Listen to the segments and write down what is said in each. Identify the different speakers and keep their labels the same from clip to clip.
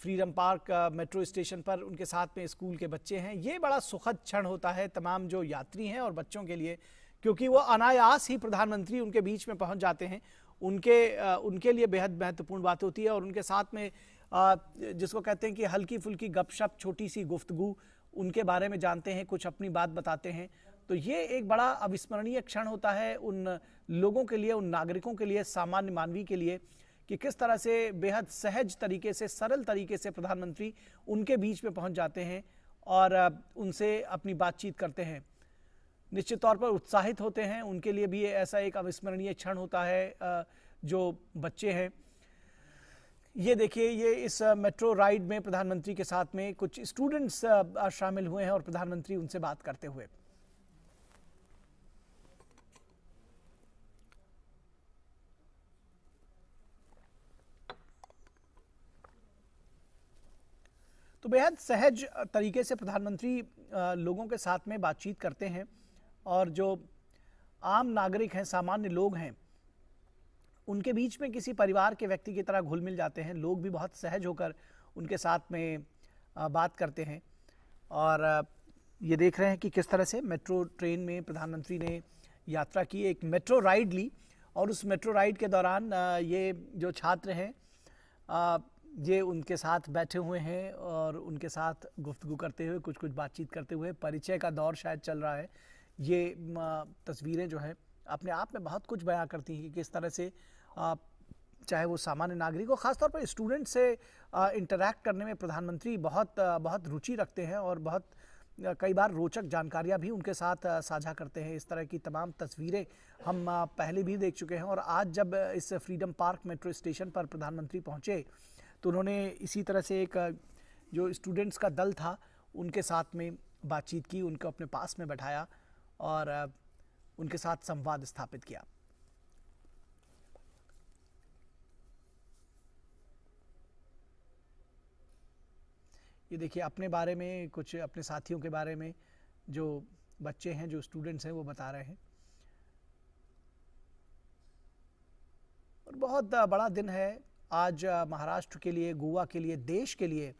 Speaker 1: Freedom park metro station पर उनके साथ में स्कूल के बच्चे हैं। ये बड़ा सुखद क्षण होता है तमाम जो यात्री हैं और बच्चों के लिए, क्योंकि वो अनायास ही प्रधानमंत्री उनके बीच में पहुंच जाते हैं। उनके लिए बेहद महत्वपूर्ण बात होती है और उनके साथ में जिसको कहते हैं कि हल्की फुल्की गपशप, छोटी सी गुफ्तगू, उनके बारे में जानते हैं, कुछ अपनी बात बताते हैं। तो ये एक बड़ा अविस्मरणीय क्षण होता है उन लोगों के लिए, उन नागरिकों के लिए, सामान्य मानवी के लिए, कि किस तरह से बेहद सहज तरीके से, सरल तरीके से प्रधानमंत्री उनके बीच में पहुंच जाते हैं और उनसे अपनी बातचीत करते हैं। निश्चित तौर पर उत्साहित होते हैं। उनके लिए भी ऐसा एक अविस्मरणीय क्षण होता है। जो बच्चे हैं, ये देखिए, ये इस मेट्रो राइड में प्रधानमंत्री के साथ में कुछ स्टूडेंट्स शामिल हुए हैं और प्रधानमंत्री उनसे बात करते हुए। तो बेहद सहज तरीके से प्रधानमंत्री लोगों के साथ में बातचीत करते हैं और जो आम नागरिक हैं, सामान्य लोग हैं, उनके बीच में किसी परिवार के व्यक्ति की तरह घुल मिल जाते हैं। लोग भी बहुत सहज होकर उनके साथ में बात करते हैं। और ये देख रहे हैं कि किस तरह से मेट्रो ट्रेन में प्रधानमंत्री ने यात्रा की, एक मेट्रो राइड ली और उस मेट्रो राइड के दौरान ये जो छात्र हैं ये उनके साथ बैठे हुए हैं और उनके साथ गुफ्तगू करते हुए, कुछ कुछ बातचीत करते हुए, परिचय का दौर शायद चल रहा है। ये तस्वीरें जो है अपने आप में बहुत कुछ बयां करती हैं कि किस तरह से चाहे वो सामान्य नागरिक हो, खासतौर पर स्टूडेंट से इंटरैक्ट करने में प्रधानमंत्री बहुत रुचि रखते हैं और बहुत कई बार रोचक जानकारियां भी उनके साथ साझा करते हैं। इस तरह की तमाम तस्वीरें हम पहले भी देख चुके हैं और आज जब इस फ्रीडम पार्क मेट्रो स्टेशन पर प्रधानमंत्री पहुंचे तो उन्होंने इसी तरह से एक जो स्टूडेंट्स का दल था उनके साथ में बातचीत की, उनको अपने पास में बैठाया और उनके साथ संवाद स्थापित किया। ये देखिए, अपने बारे में, कुछ अपने साथियों के बारे में जो बच्चे हैं, जो स्टूडेंट्स हैं, वो बता रहे हैं। और बहुत बड़ा दिन है आज महाराष्ट्र के लिए, गोवा के लिए, देश के लिए।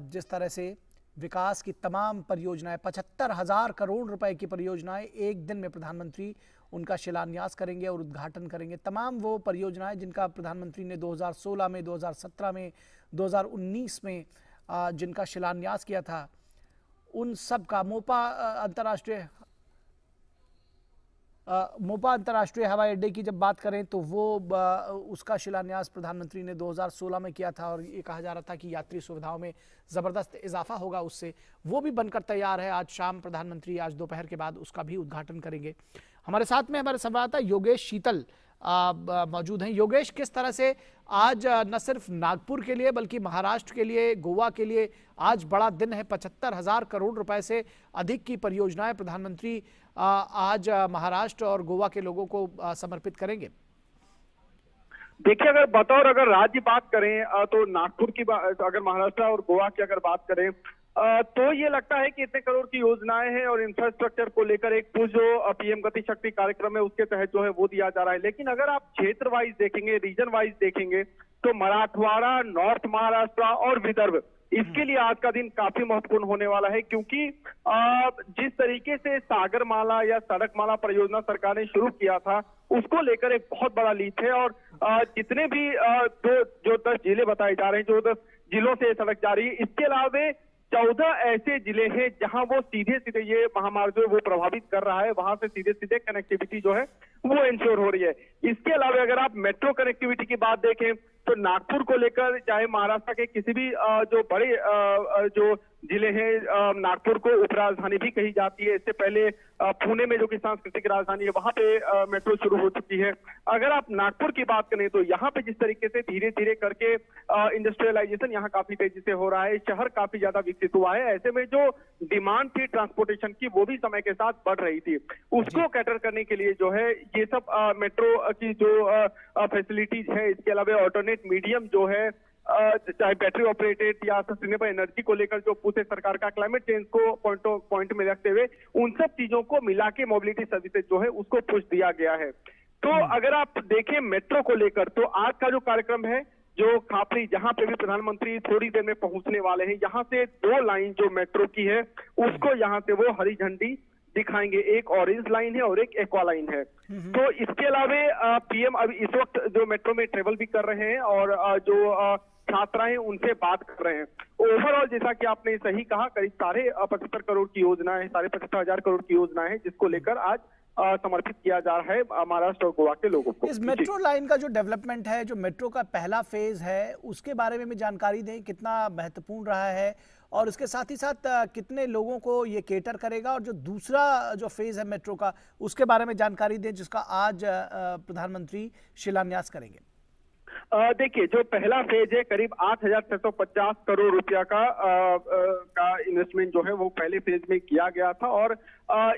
Speaker 1: जिस तरह से विकास की तमाम परियोजनाएं, 75,000 करोड़ रुपए की परियोजनाएं एक दिन में प्रधानमंत्री उनका शिलान्यास करेंगे और उद्घाटन करेंगे। तमाम वो परियोजनाएं जिनका प्रधानमंत्री ने 2016 में, 2017 में, 2019 में जिनका शिलान्यास किया था, उन सब का मोपा अंतर्राष्ट्रीय हवाई अड्डे की जब बात करें तो वो उसका शिलान्यास प्रधानमंत्री ने 2016 में किया था और ये कहा जा रहा था कि यात्री सुविधाओं में ज़बरदस्त इजाफा होगा उससे। वो भी बनकर तैयार है। आज शाम प्रधानमंत्री, आज दोपहर के बाद उसका भी उद्घाटन करेंगे। हमारे साथ में हमारे संवाददाता योगेश शीतल मौजूद हैं। योगेश, किस तरह से आज न सिर्फ नागपुर के लिए बल्कि महाराष्ट्र के लिए, गोवा के लिए आज बड़ा दिन है। 75,000 करोड़ रुपए से अधिक की परियोजनाएं प्रधानमंत्री आज महाराष्ट्र और गोवा के लोगों को समर्पित करेंगे।
Speaker 2: देखिए, अगर राज्य बात करें तो नागपुर की बात, अगर महाराष्ट्र और गोवा की अगर बात करें तो ये लगता है कि इतने करोड़ की योजनाएं हैं और इंफ्रास्ट्रक्चर को लेकर एक पुश जो पीएम गति शक्ति कार्यक्रम है उसके तहत जो है वो दिया जा रहा है। लेकिन अगर आप क्षेत्र वाइज देखेंगे, रीजन वाइज देखेंगे तो मराठवाड़ा, नॉर्थ महाराष्ट्र और विदर्भ, इसके लिए आज का दिन काफी महत्वपूर्ण होने वाला है, क्योंकि जिस तरीके से सागरमाला या सड़कमाला परियोजना सरकार ने शुरू किया था उसको लेकर एक बहुत बड़ा लीप है। और जितने भी जो 10 जिले बताए जा रहे हैं, जो 10 जिलों से सड़क जा रही है, इसके अलावा 14 ऐसे जिले हैं जहां वो सीधे सीधे ये महामार्ग जो है वो प्रभावित कर रहा है, वहां से सीधे सीधे कनेक्टिविटी जो है वो इंश्योर हो रही है। इसके अलावा अगर आप मेट्रो कनेक्टिविटी की बात देखें तो नागपुर को लेकर, चाहे महाराष्ट्र के किसी भी जो बड़े जो जिले हैं, नागपुर को उपराजधानी भी कही जाती है। इससे पहले पुणे में जो कि सांस्कृतिक राजधानी है, वहां पे मेट्रो शुरू हो चुकी है। अगर आप नागपुर की बात करें तो यहाँ पे जिस तरीके से धीरे धीरे करके इंडस्ट्रियलाइजेशन यहाँ काफी तेजी से हो रहा है, शहर काफी ज्यादा विकसित हुआ है, ऐसे में जो डिमांड थी ट्रांसपोर्टेशन की वो भी समय के साथ बढ़ रही थी। उसको कैटर करने के लिए जो है ये सब मेट्रो की जो फैसिलिटीज है, इसके अलावा ऑल्टरनेट मीडियम जो है, चाहे बैटरी ऑपरेटेड या सस्टेनेबल एनर्जी को लेकर जो पूरे सरकार का क्लाइमेट चेंज को पॉइंट में रखते हुए उन सब चीजों को मिला के मोबिलिटी सर्विसेज जो है उसको पुश दिया गया है। तो अगर आप देखें मेट्रो को लेकर तो आज का जो कार्यक्रम है जो खापरी, जहां पे भी प्रधानमंत्री थोड़ी देर में पहुंचने वाले हैं, यहाँ से 2 लाइन जो मेट्रो की है उसको यहाँ से वो हरी झंडी दिखाएंगे। एक ऑरेंज लाइन है और एक एक्वा लाइन है। तो इसके अलावा पीएम अभी इस वक्त जो मेट्रो में ट्रेवल भी कर रहे हैं और जो छात्राएं उनसे बात कर रहे हैं। ओवरऑल जैसा कि आपने सही कहा, करीब 75 करोड़ की योजना है, 75,500 करोड़ की योजना है, जिसको लेकर आज समर्पित किया जा रहा है महाराष्ट्र और गोवा के लोगों को।
Speaker 1: इस मेट्रो लाइन का जो डेवलपमेंट है, जो मेट्रो का पहला फेज है, उसके बारे में भी जानकारी दें, कितना महत्वपूर्ण रहा है और उसके साथ ही साथ कितने लोगों को ये केटर करेगा, और जो दूसरा जो फेज है मेट्रो का उसके बारे में जानकारी दें, जिसका आज प्रधानमंत्री शिलान्यास करेंगे।
Speaker 2: देखिए, जो पहला फेज है करीब 8,650 करोड़ रुपया का इन्वेस्टमेंट जो है वो पहले फेज में किया गया था, और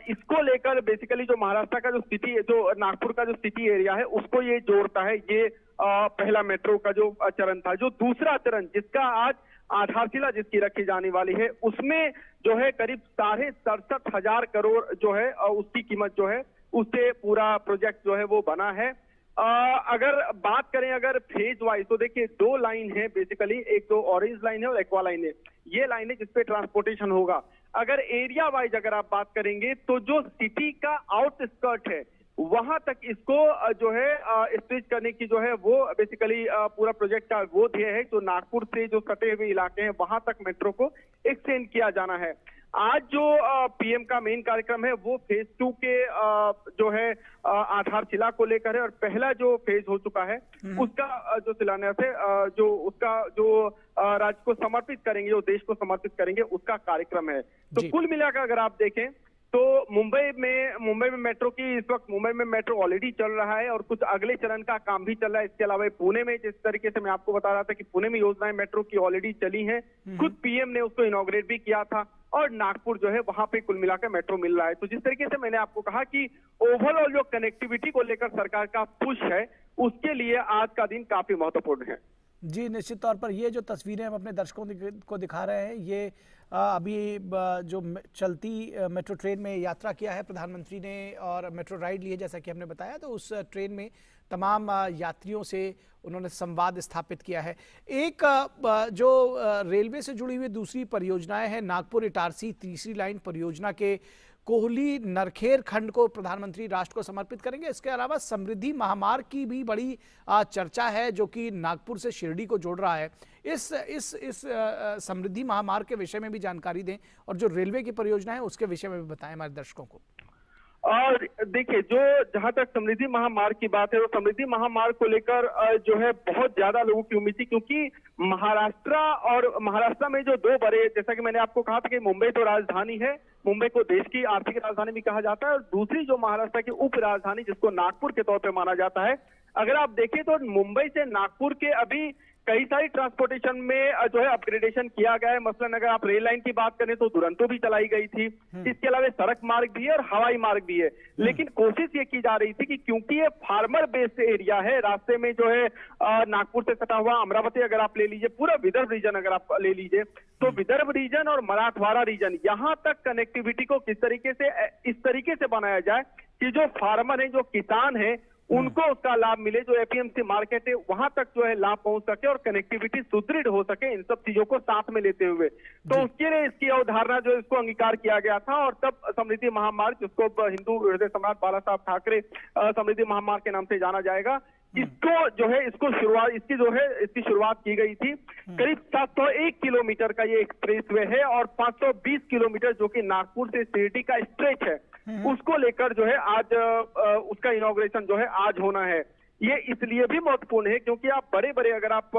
Speaker 2: इसको लेकर बेसिकली जो महाराष्ट्र का जो सिटी, जो नागपुर का जो सिटी एरिया है उसको ये जोड़ता है। ये पहला मेट्रो का जो चरण था। जो दूसरा चरण जिसका आज आधारशिला जिसकी रखी जाने वाली है, उसमें जो है करीब 67,500 करोड़ जो है उसकी कीमत जो है, उससे पूरा प्रोजेक्ट जो है वो बना है। अगर बात करें अगर फेज वाइज, तो देखिए 2 लाइन है बेसिकली, एक तो ऑरेंज लाइन है और एक्वा लाइन है। ये लाइन है जिसपे ट्रांसपोर्टेशन होगा। अगर एरिया वाइज अगर आप बात करेंगे तो जो सिटी का आउटस्कर्ट है वहां तक इसको जो है स्ट्रेच करने की जो है वो बेसिकली पूरा प्रोजेक्ट का वो ध्येय है। जो नागपुर से जो सटे हुए इलाके हैं वहां तक मेट्रो को एक्सटेंड किया जाना है। आज जो पीएम का मेन कार्यक्रम है वो फेज 2 के जो है आधारशिला को लेकर है, और पहला जो फेज हो चुका है उसका जो शिलान्यास है, जो उसका जो राज्य को समर्पित करेंगे, जो देश को समर्पित करेंगे, उसका कार्यक्रम है। तो कुल मिलाकर अगर आप देखें तो मुंबई में मेट्रो की इस वक्त मुंबई में मेट्रो ऑलरेडी चल रहा है और कुछ अगले चरण का काम भी चल रहा है। इसके अलावा पुणे में, जिस तरीके से मैं आपको बता रहा था कि पुणे में योजनाएं मेट्रो की ऑलरेडी चली हैं, खुद पीएम ने उसको इनॉग्रेट भी किया था, और नागपुर जो है वहां पे कुल मिलाकर मेट्रो मिल रहा है। तो जिस तरीके से मैंने आपको कहा कि ओवरऑल जो कनेक्टिविटी को लेकर सरकार का पुश है, उसके लिए आज का दिन काफी महत्वपूर्ण है।
Speaker 1: जी, निश्चित तौर पर ये जो तस्वीरें हम अपने दर्शकों को दिखा रहे हैं, ये अभी जो चलती मेट्रो ट्रेन में यात्रा किया है प्रधानमंत्री ने और मेट्रो राइड ली है, जैसा कि हमने बताया, तो उस ट्रेन में तमाम यात्रियों से उन्होंने संवाद स्थापित किया है। एक जो रेलवे से जुड़ी हुई दूसरी परियोजनाएं हैं, नागपुर इटारसी तीसरी लाइन परियोजना के कोहली नरखेर खंड को प्रधानमंत्री राष्ट्र को समर्पित करेंगे। इसके अलावा समृद्धि महामार्ग की भी बड़ी चर्चा है, जो कि नागपुर से शिरडी को जोड़ रहा है। इस समृद्धि महामार्ग के विषय में भी जानकारी दें, और जो रेलवे की परियोजना है उसके विषय में भी बताएं हमारे दर्शकों को।
Speaker 2: और देखिए, जो जहां तक समृद्धि महामार्ग की बात है, तो समृद्धि महामार्ग को लेकर जो है बहुत ज्यादा लोगों की उम्मीद थी, क्योंकि महाराष्ट्र में जो 2 बड़े, जैसा कि मैंने आपको कहा था कि मुंबई तो राजधानी है, मुंबई को देश की आर्थिक राजधानी भी कहा जाता है, और दूसरी जो महाराष्ट्र की उप राजधानी जिसको नागपुर के तौर पर माना जाता है, अगर आप देखें तो मुंबई से नागपुर के अभी कई सारी ट्रांसपोर्टेशन में जो है अपग्रेडेशन किया गया है। मसलन अगर आप रेल लाइन की बात करें तो दुरंतो भी चलाई गई थी, इसके अलावा सड़क मार्ग भी है और हवाई मार्ग भी है। लेकिन कोशिश ये की जा रही थी कि क्योंकि ये फार्मर बेस्ड एरिया है, रास्ते में जो है नागपुर से सटा हुआ अमरावती अगर आप ले लीजिए, पूरा विदर्भ रीजन अगर आप ले लीजिए, तो विदर्भ रीजन और मराठवाड़ा रीजन, यहाँ तक कनेक्टिविटी को किस तरीके से इस तरीके से बनाया जाए कि जो फार्मर है, जो किसान है, उनको उसका लाभ मिले, जो एपीएमसी मार्केट है वहां तक जो है लाभ पहुंच सके और कनेक्टिविटी सुदृढ़ हो सके, इन सब चीजों को साथ में लेते हुए। तो उसके लिए इसकी अवधारणा जो इसको अंगीकार किया गया था, और तब समृद्धि महामार्ग, जिसको हिंदू हृदय सम्राट बाला साहब ठाकरे समृद्धि महामार्ग के नाम से जाना जाएगा, इसको जो है इसकी शुरुआत की गई थी। करीब 701 किलोमीटर का ये एक्सप्रेसवे है, और 520 किलोमीटर जो कि नागपुर से शिरडी का स्ट्रेच है, उसको लेकर जो है आज उसका इनॉग्रेशन जो है आज होना है। ये इसलिए भी महत्वपूर्ण है क्योंकि आप बड़े अगर आप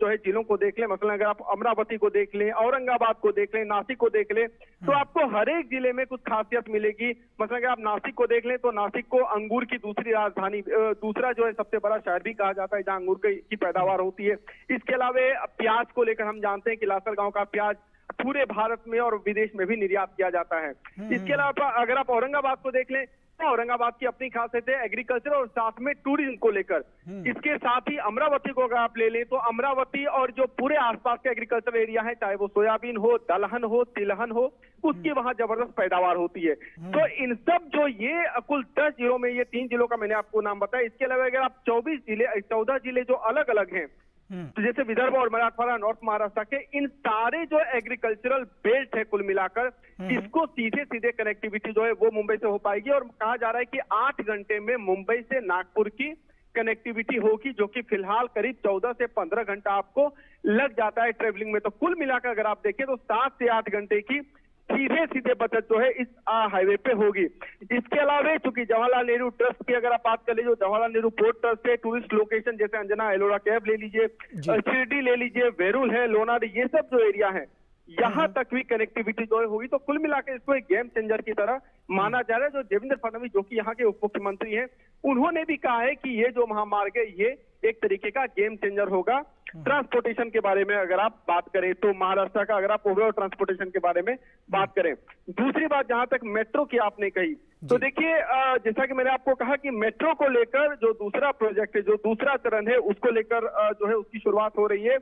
Speaker 2: जो है जिलों को देख लें, मतलब अगर आप अमरावती को देख लें, औरंगाबाद को देख लें, नासिक को देख लें, तो आपको हर एक जिले में कुछ खासियत मिलेगी। मतलब अगर आप नासिक को देख लें तो नासिक को अंगूर की दूसरी राजधानी, दूसरा जो है सबसे बड़ा शहर भी कहा जाता है जहां अंगूर की पैदावार होती है। इसके अलावा प्याज को लेकर हम जानते हैं कि लासलगांव का प्याज पूरे भारत में और विदेश में भी निर्यात किया जाता है। इसके अलावा अगर आप औरंगाबाद को देख लें, औरंगाबाद की अपनी खासियत है एग्रीकल्चर और साथ में टूरिज्म को लेकर। इसके साथ ही अमरावती को अगर आप ले लें तो अमरावती और जो पूरे आसपास के एग्रीकल्चर एरिया है, चाहे वो सोयाबीन हो, दलहन हो, तिलहन हो, उसकी वहां जबरदस्त पैदावार होती है। तो इन सब जो ये कुल 10 जिलों में, ये 3 जिलों का मैंने आपको नाम बताया, इसके अलावा अगर आप 14 जिले जो अलग अलग हैं, तो जैसे विदर्भ और मराठवाड़ा, नॉर्थ महाराष्ट्र के इन सारे जो एग्रीकल्चरल बेल्ट है कुल मिलाकर, इसको सीधे सीधे कनेक्टिविटी जो है वो मुंबई से हो पाएगी। और कहा जा रहा है कि 8 घंटे में मुंबई से नागपुर की कनेक्टिविटी होगी, जो कि फिलहाल करीब 14 से 15 घंटा आपको लग जाता है ट्रेवलिंग में। तो कुल मिलाकर अगर आप देखें तो 7 से 8 घंटे की सीधे सीधे बचत जो है इस हाईवे पे होगी। इसके अलावा चूंकि जवाहरलाल नेहरू ट्रस्ट की अगर आप बात कर लीजिए, जवाहरलाल नेहरू पोर्ट ट्रस्ट है, टूरिस्ट लोकेशन जैसे अंजना एलोरा केव ले लीजिए, शिरडी ले लीजिए, वेरूल है, लोनार, ये सब जो एरिया है यहां तक भी कनेक्टिविटी जो है होगी। तो कुल मिलाकर इसको एक गेम चेंजर की तरह माना जा रहा है। जो देवेंद्र फडणवीस जो कि यहाँ के उप मुख्यमंत्री हैं, उन्होंने भी कहा है कि ये जो महामार्ग है ये एक तरीके का गेम चेंजर होगा। ट्रांसपोर्टेशन के बारे में अगर आप बात करें तो महाराष्ट्र का, अगर आप ओवरऑल ट्रांसपोर्टेशन के बारे में बात करें। दूसरी बात जहां तक मेट्रो की आपने कही, तो देखिए जैसा कि मैंने आपको कहा कि मेट्रो को लेकर जो दूसरा प्रोजेक्ट है, जो दूसरा चरण है, उसको लेकर जो है उसकी शुरुआत हो रही है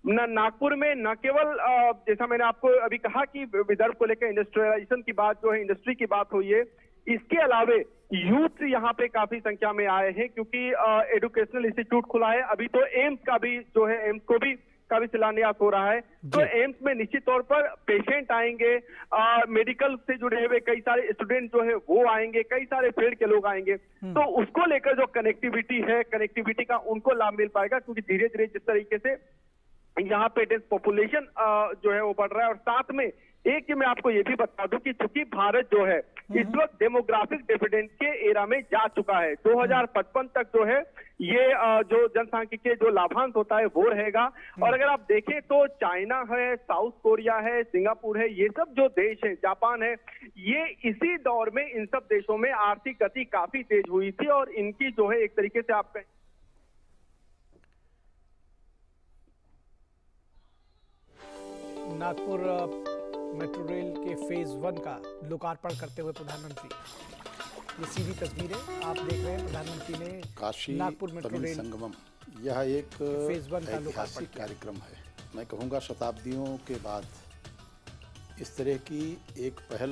Speaker 2: नागपुर में। न केवल जैसा मैंने आपको अभी कहा कि विदर्भ को लेकर इंडस्ट्रियलाइजेशन की बात जो है, इंडस्ट्री की बात हुई है, इसके अलावे यूथ यहाँ पे काफी संख्या में आए हैं क्योंकि एजुकेशनल इंस्टीट्यूट खुला है। अभी तो एम्स का भी जो है, एम्स को भी काफी शिलान्यास हो रहा है। तो एम्स में निश्चित तौर पर पेशेंट आएंगे, मेडिकल से जुड़े हुए कई सारे स्टूडेंट जो है वो आएंगे, कई सारे फील्ड के लोग आएंगे। तो उसको लेकर जो कनेक्टिविटी है, कनेक्टिविटी का उनको लाभ मिल पाएगा क्योंकि धीरे धीरे जिस तरीके से यहाँ पे डेंस पॉपुलेशन जो है वो बढ़ रहा है। और साथ में एक मैं आपको ये भी बता दूं कि चूंकि भारत जो है इस वक्त डेमोग्राफिक डिविडेंड के एरा में जा चुका है, 2055 तक जो है ये जो जनसांख्यिकीय जो लाभांश होता है वो रहेगा। और अगर आप देखें तो चाइना है, साउथ कोरिया है, सिंगापुर है, ये सब जो देश है, जापान है, ये इसी दौर में इन सब देशों में आर्थिक गति काफी तेज हुई थी और इनकी जो है एक तरीके से आप कहें
Speaker 1: नागपुर मेट्रो रेल के फेज 1 का लोकार्पण करते हुए प्रधानमंत्री, ये सीधी तस्वीरें आप देख रहे हैं। प्रधानमंत्री ने
Speaker 3: काशी
Speaker 1: नागपुर मेट्रो रेल
Speaker 3: संगमम, यह एक
Speaker 1: फेज 1 का
Speaker 3: ऐतिहासिक कार्यक्रम है। मैं कहूँगा शताब्दियों के बाद इस तरह की एक पहल